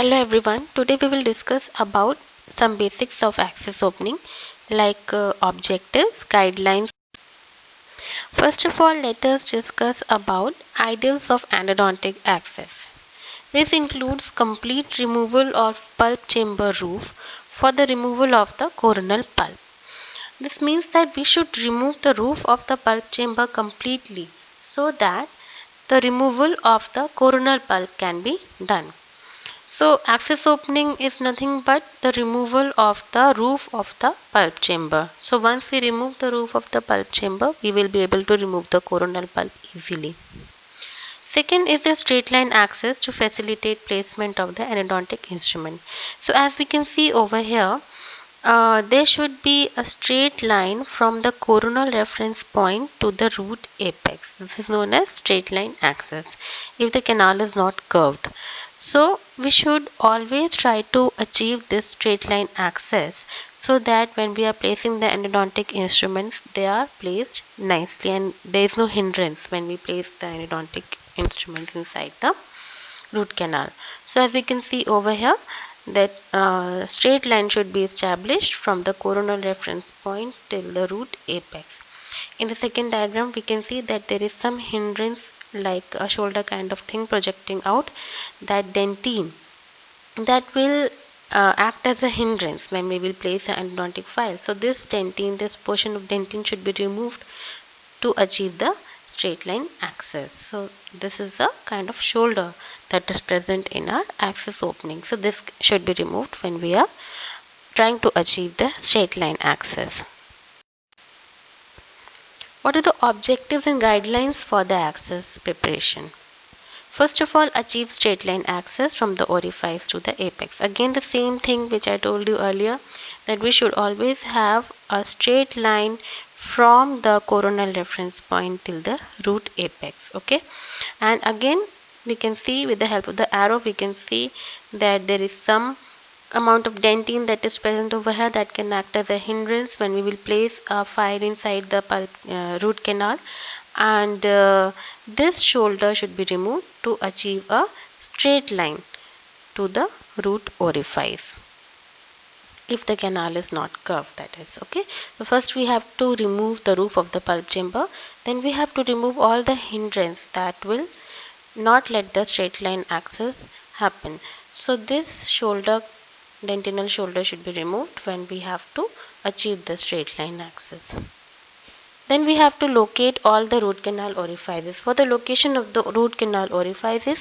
Hello everyone, today we will discuss about some basics of access opening like objectives, guidelines. First of all, let us discuss about ideals of endodontic access. This includes complete removal of pulp chamber roof for the removal of the coronal pulp. This means that we should remove the roof of the pulp chamber completely so that the removal of the coronal pulp can be done. So access opening is nothing but the removal of the roof of the pulp chamber. So once we remove the roof of the pulp chamber, we will be able to remove the coronal pulp easily. Second is the straight line access to facilitate placement of the endodontic instrument. So as we can see over here, there should be a straight line from the coronal reference point to the root apex. This is known as straight line access if the canal is not curved. So we should always try to achieve this straight line access so that when we are placing the endodontic instruments, they are placed nicely and there is no hindrance when we place the endodontic instruments inside the root canal. So as we can see over here, that straight line should be established from the coronal reference point till the root apex. In the second diagram, we can see that there is some hindrance like a shoulder kind of thing projecting out, that dentine that will act as a hindrance when we will place an endodontic file. So this dentine, this portion of dentine should be removed to achieve the straight line access. So this is a kind of shoulder that is present in our access opening. So this should be removed when we are trying to achieve the straight line access. What are the objectives and guidelines for the access preparation? First of all, achieve straight line access from the orifice to the apex. Again, the same thing which I told you earlier, that we should always have a straight line from the coronal reference point till the root apex. Okay, and again we can see with the help of the arrow, we can see that there is some amount of dentine that is present over here that can act as a hindrance when we will place a file inside the pulp, root canal, and this shoulder should be removed to achieve a straight line to the root orifice if the canal is not curved, that is. Okay, so first we have to remove the roof of the pulp chamber, then we have to remove all the hindrance that will not let the straight line access happen. So this shoulder, dentinal shoulder, should be removed when we have to achieve the straight line access. Then we have to locate all the root canal orifices. For the location of the root canal orifices,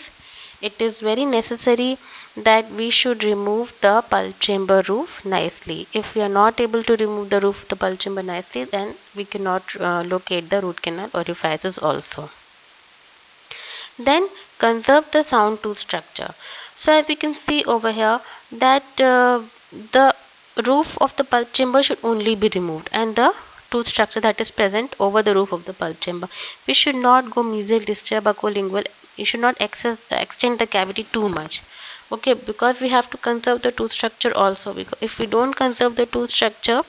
it is very necessary that we should remove the pulp chamber roof nicely. If we are not able to remove the roof of the pulp chamber nicely, then we cannot locate the root canal orifices also. Then conserve the sound tooth structure. So as we can see over here that the roof of the pulp chamber should only be removed and the tooth structure that is present over the roof of the pulp chamber. We should not go mesial, distal, buccolingual. You should not extend the cavity too much. Okay, because we have to conserve the tooth structure also. Because if we don't conserve the tooth structure,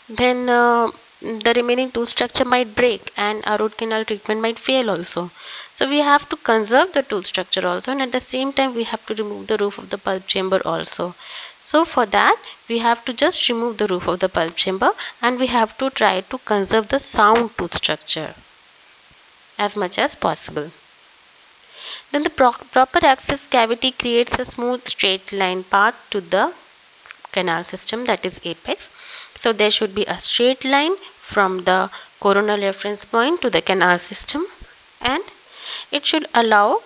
then the remaining tooth structure might break and our root canal treatment might fail also. So we have to conserve the tooth structure also, and at the same time we have to remove the roof of the pulp chamber also. So for that we have to just remove the roof of the pulp chamber and we have to try to conserve the sound tooth structure as much as possible. Then the proper access cavity creates a smooth straight line path to the canal system, that is apex. So there should be a straight line from the coronal reference point to the canal system, and it should allow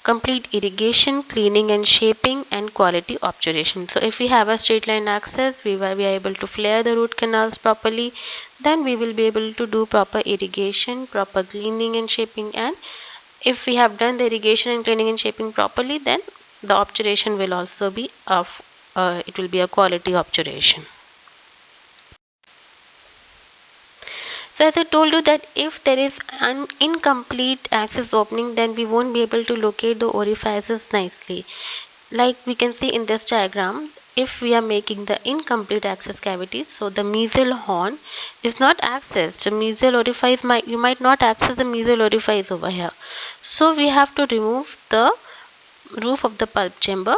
complete irrigation, cleaning and shaping, and quality obturation. So if we have a straight line access, we are able to flare the root canals properly, then we will be able to do proper irrigation, proper cleaning and shaping, and if we have done the irrigation and cleaning and shaping properly, then the obturation will also be it will be a quality obturation. So as I told you that if there is an incomplete access opening, then we won't be able to locate the orifices nicely. Like we can see in this diagram, if we are making the incomplete access cavity, so the mesial horn is not accessed. The mesial orifice you might not access the mesial orifice over here. So we have to remove the roof of the pulp chamber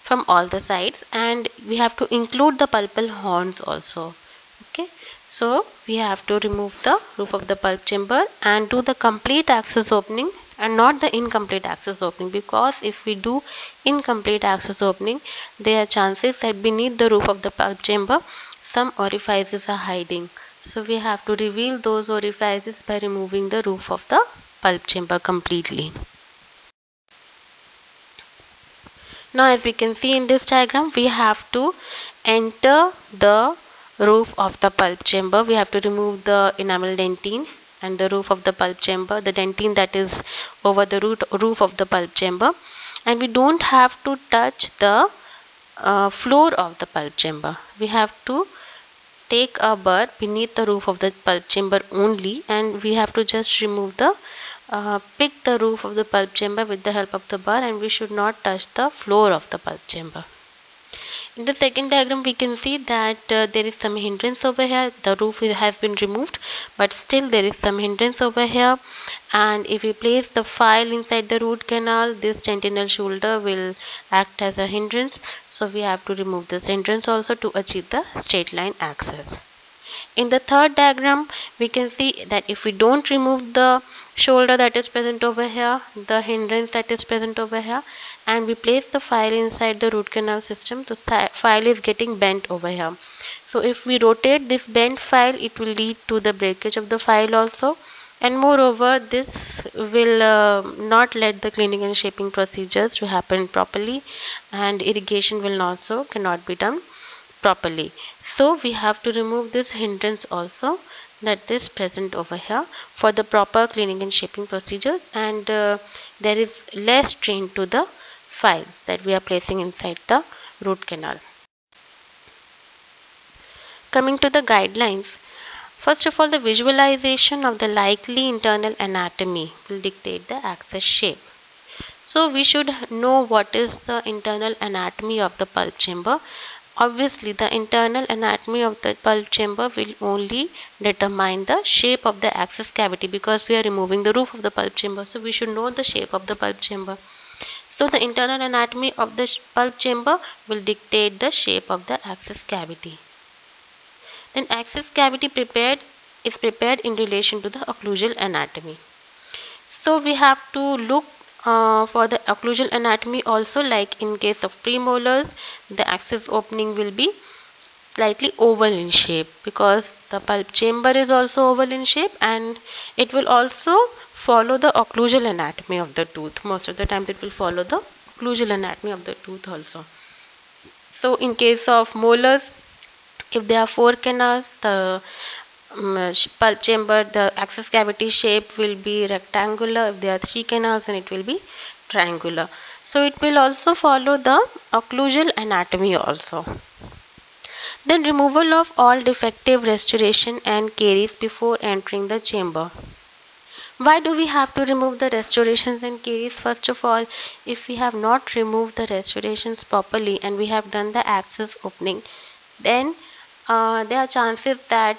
from all the sides, and we have to include the pulpal horns also. Okay, so we have to remove the roof of the pulp chamber and do the complete axis opening and not the incomplete axis opening, because if we do incomplete axis opening, there are chances that beneath the roof of the pulp chamber some orifices are hiding. So we have to reveal those orifices by removing the roof of the pulp chamber completely. Now as we can see in this diagram, we have to enter the roof of the pulp chamber. We have to remove the enamel dentine and the roof of the pulp chamber, the dentine that is over the roof of the pulp chamber, and we don't have to touch the floor of the pulp chamber. We have to take a burr beneath the roof of the pulp chamber only, and we have to just remove the pick the roof of the pulp chamber with the help of the burr, and we should not touch the floor of the pulp chamber. In the second diagram, we can see that there is some hindrance over here. The roof has been removed, but still there is some hindrance over here. And if we place the file inside the root canal, this dentinal shoulder will act as a hindrance. So we have to remove this hindrance also to achieve the straight line axis. In the third diagram, we can see that if we don't remove the shoulder that is present over here, the hindrance that is present over here, and we place the file inside the root canal system, the file is getting bent over here. So if we rotate this bent file, it will lead to the breakage of the file also, and moreover this will not let the cleaning and shaping procedures to happen properly, and irrigation will also cannot be done properly. So we have to remove this hindrance also that is present over here for the proper cleaning and shaping procedure, and there is less strain to the files that we are placing inside the root canal. Coming to the guidelines, first of all, the visualization of the likely internal anatomy will dictate the axis shape. So we should know what is the internal anatomy of the pulp chamber. Obviously, the internal anatomy of the pulp chamber will only determine the shape of the axis cavity, because we are removing the roof of the pulp chamber. So we should know the shape of the pulp chamber. So the internal anatomy of the pulp chamber will dictate the shape of the axis cavity. Then axis cavity is prepared in relation to the occlusal anatomy. So we have to look for the occlusal anatomy also. Like in case of premolars, the axis opening will be slightly oval in shape, because the pulp chamber is also oval in shape, and it will also follow the occlusal anatomy of the tooth. Most of the time it will follow the occlusal anatomy of the tooth also. So in case of molars, if there are 4 canals, the pulp chamber, the axis cavity shape will be rectangular. If there are 3 canals, then it will be triangular. So it will also follow the occlusal anatomy also. Then removal of all defective restoration and caries before entering the chamber. Why do we have to remove the restorations and caries? First of all, if we have not removed the restorations properly and we have done the axis opening, then there are chances that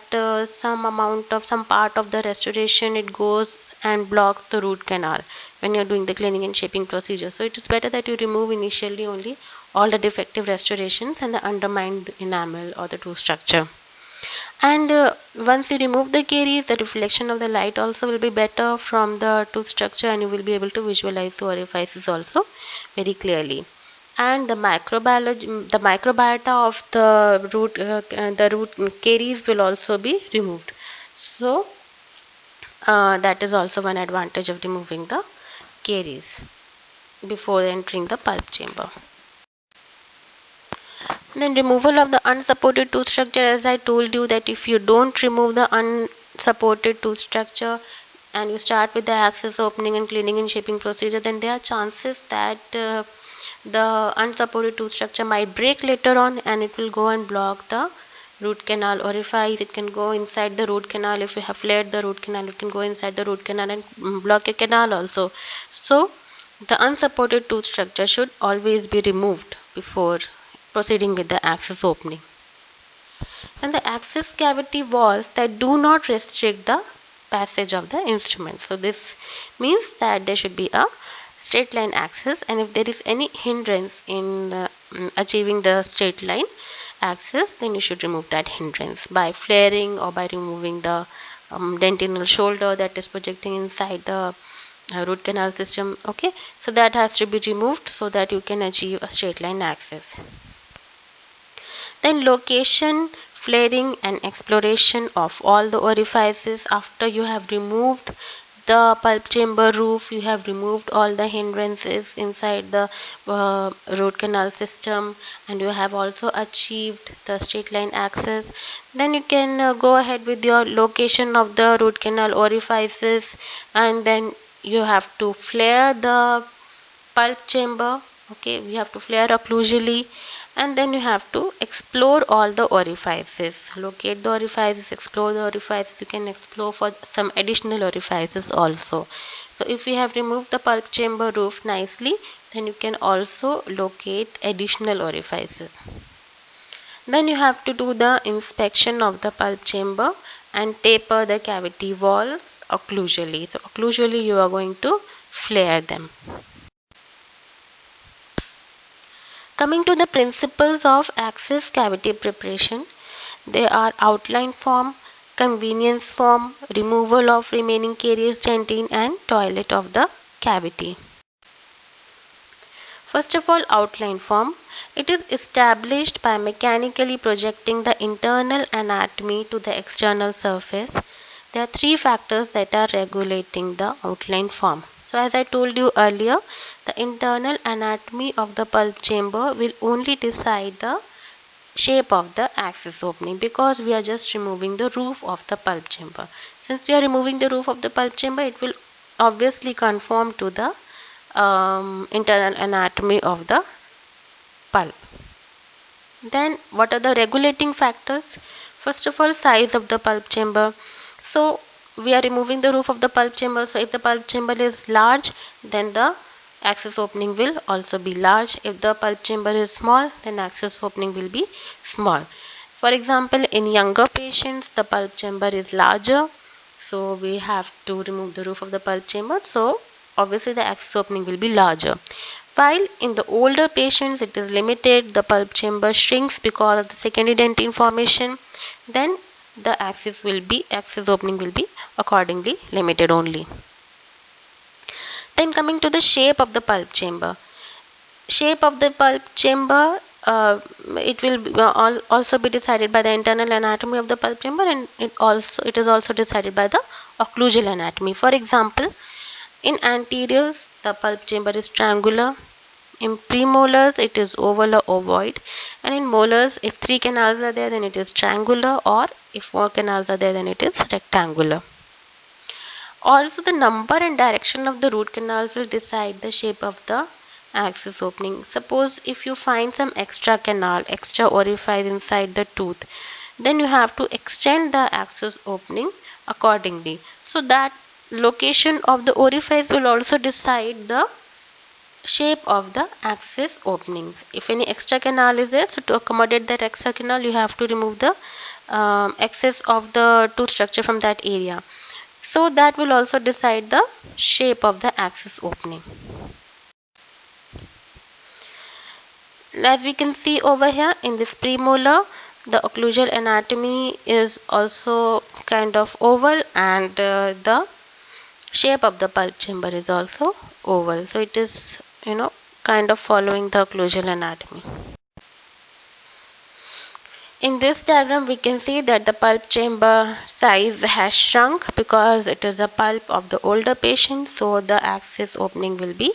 some part of the restoration, it goes and blocks the root canal when you are doing the cleaning and shaping procedure. So it is better that you remove initially only all the defective restorations and the undermined enamel or the tooth structure. And once you remove the caries, the reflection of the light also will be better from the tooth structure, and you will be able to visualize the orifices also very clearly. And the microbiota of the root caries will also be removed. So that is also one advantage of removing the caries before entering the pulp chamber. Then removal of the unsupported tooth structure. As I told you that if you don't remove the unsupported tooth structure and you start with the axis opening and cleaning and shaping procedure, then there are chances that the unsupported tooth structure might break later on, and it will go and block the root canal orifice. It can go inside the root canal. If you have flared the root canal, it can go inside the root canal and block a canal also. So the unsupported tooth structure should always be removed before proceeding with the axis opening. And the axis cavity walls that do not restrict the passage of the instrument. So this means that there should be a straight line axis, and if there is any hindrance in achieving the straight line axis, then you should remove that hindrance by flaring or by removing the dentinal shoulder that is projecting inside the root canal system. Okay, so that has to be removed so that you can achieve a straight line axis. Then location, flaring and exploration of all the orifices. After you have removed the pulp chamber roof, you have removed all the hindrances inside the root canal system, and you have also achieved the straight line axis. Then you can go ahead with your location of the root canal orifices, and then you have to flare the pulp chamber. Okay, we have to flare occlusally, and then you have to explore all the orifices, locate the orifices, explore the orifices. You can explore for some additional orifices also. So if we have removed the pulp chamber roof nicely, then you can also locate additional orifices. Then you have to do the inspection of the pulp chamber and taper the cavity walls occlusally. So occlusally you are going to flare them. Coming to the principles of axis cavity preparation, they are outline form, convenience form, removal of remaining carious dentine, and toilet of the cavity. First of all, outline form. It is established by mechanically projecting the internal anatomy to the external surface. There are three factors that are regulating the outline form. So as I told you earlier, the internal anatomy of the pulp chamber will only decide the shape of the axis opening, because we are just removing the roof of the pulp chamber. Since we are removing the roof of the pulp chamber, it will obviously conform to the internal anatomy of the pulp. Then what are the regulating factors? First of all, size of the pulp chamber. So we are removing the roof of the pulp chamber, so if the pulp chamber is large, then the axis opening will also be large. If the pulp chamber is small, then axis opening will be small. For example, in younger patients, the pulp chamber is larger, so we have to remove the roof of the pulp chamber, so obviously the axis opening will be larger. While in the older patients it is limited, the pulp chamber shrinks because of the secondary dentine formation, then the axis opening will be accordingly limited only. Then coming to the shape of the pulp chamber. Shape of the pulp chamber, it will also be decided by the internal anatomy of the pulp chamber, and it is also decided by the occlusal anatomy. For example, in anteriors the pulp chamber is triangular, in premolars it is oval or ovoid, and in molars, if 3 canals are there, then it is triangular, or if 4 canals are there, then it is rectangular. Also, the number and direction of the root canals will decide the shape of the axis opening. Suppose if you find some extra canal, extra orifice inside the tooth, then you have to extend the axis opening accordingly. So that location of the orifice will also decide the shape of the axis openings. If any extra canal is there, so to accommodate that extra canal, you have to remove the excess of the tooth structure from that area. So that will also decide the shape of the axis opening. As we can see over here in this premolar, the occlusal anatomy is also kind of oval, and the shape of the pulp chamber is also oval. So it is, kind of following the occlusal anatomy. In this diagram, we can see that the pulp chamber size has shrunk because it is a pulp of the older patient, so the axis opening will be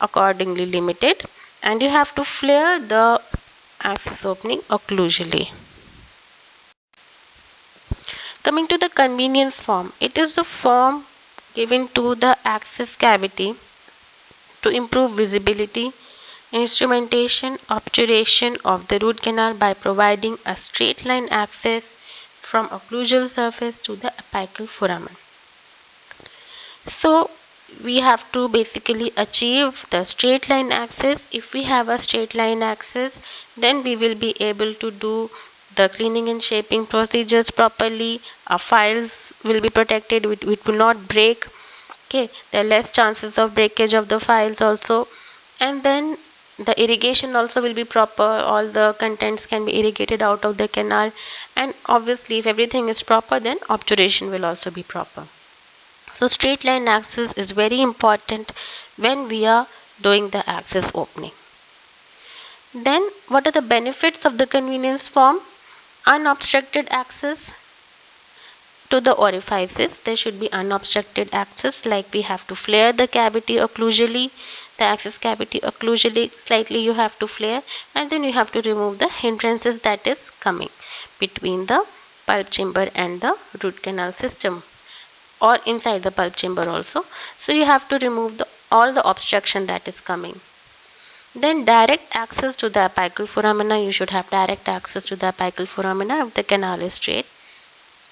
accordingly limited, and you have to flare the axis opening occlusally. Coming to the convenience form, it is the form given to the axis cavity to improve visibility, instrumentation, obturation of the root canal by providing a straight line access from occlusal surface to the apical foramen. So we have to basically achieve the straight line access. If we have a straight line access, then we will be able to do the cleaning and shaping procedures properly. Our files will be protected, it will not break. Okay, there are less chances of breakage of the files also, and then the irrigation also will be proper, all the contents can be irrigated out of the canal, and obviously if everything is proper, then obturation will also be proper. So straight line access is very important when we are doing the access opening. Then what are the benefits of the convenience form? Unobstructed access to the orifices. There should be unobstructed access, like we have to flare the cavity occlusally, the access cavity occlusally slightly you have to flare, and then you have to remove the hindrances that is coming between the pulp chamber and the root canal system, or inside the pulp chamber also. So you have to remove all the obstruction that is coming. Then direct access to the apical foramina. You should have direct access to the apical foramina if the canal is straight.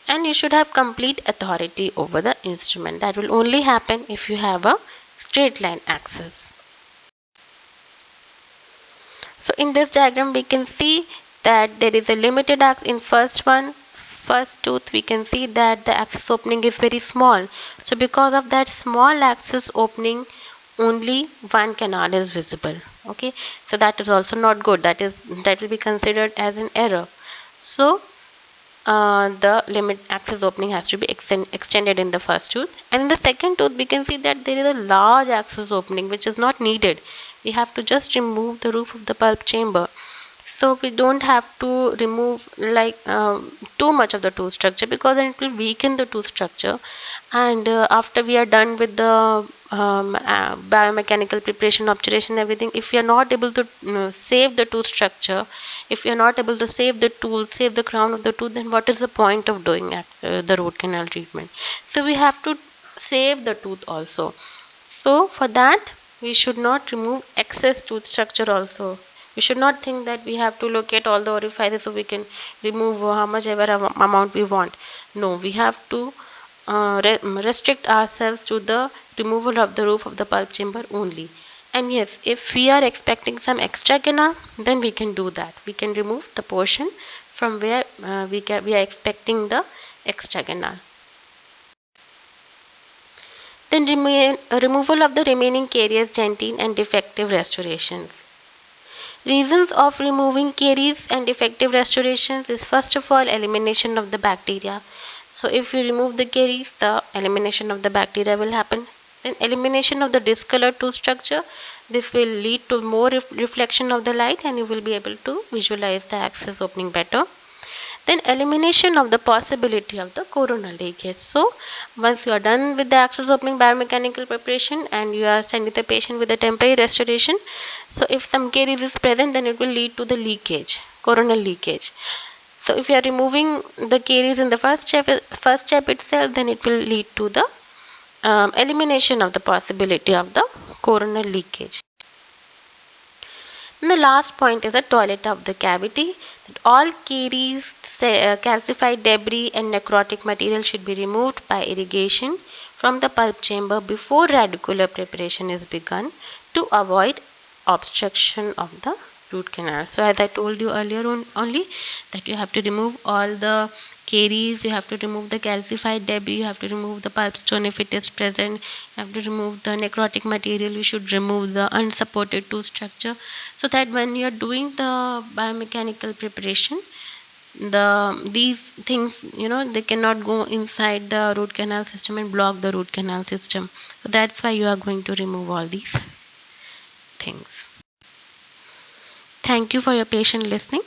And you should have complete authority over the instrument. That will only happen if you have a straight line access. So in this diagram we can see that there is a limited access in first tooth. We can see that the access opening is very small. So because of that small access opening, only one canal is visible. Okay, so that is also not good. That will be considered as an error. So the limit access opening has to be extended in the first tooth, and in the second tooth we can see that there is a large access opening which is not needed. We have to just remove the roof of the pulp chamber. So we don't have to remove like too much of the tooth structure, because then it will weaken the tooth structure. And after we are done with the biomechanical preparation, obturation, everything, if we are not able to save the tooth structure, if we are not able to save the tooth, save the crown of the tooth, then what is the point of doing the root canal treatment? So we have to save the tooth also. So for that we should not remove excess tooth structure also. We should not think that we have to locate all the orifices so we can remove how much ever amount we want. No, we have to restrict ourselves to the removal of the roof of the pulp chamber only. And yes, if we are expecting some extra canal, then we can do that. We can remove the portion from where we are expecting the extra canal. Then removal of the remaining caries, dentine, and defective restorations. Reasons of removing caries and defective restorations is first of all elimination of the bacteria. So if you remove the caries, the elimination of the bacteria will happen. Then elimination of the discolored tooth structure. This will lead to more reflection of the light, and you will be able to visualize the access opening better. Then elimination of the possibility of the coronal leakage. So once you are done with the access opening biomechanical preparation and you are sending the patient with a temporary restoration, so if some caries is present, then it will lead to the leakage, coronal leakage. So if you are removing the caries in the first step itself, then it will lead to the elimination of the possibility of the coronal leakage. And the last point is the toilet of the cavity. That all caries, calcified debris and necrotic material should be removed by irrigation from the pulp chamber before radicular preparation is begun to avoid obstruction of the root canal. So as I told you earlier only that you have to remove all the caries, you have to remove the calcified debris, you have to remove the pulp stone if it is present, you have to remove the necrotic material, you should remove the unsupported tooth structure, so that when you are doing the biomechanical preparation, these things, they cannot go inside the root canal system and block the root canal system. So that's why you are going to remove all these things. Thank you for your patient listening.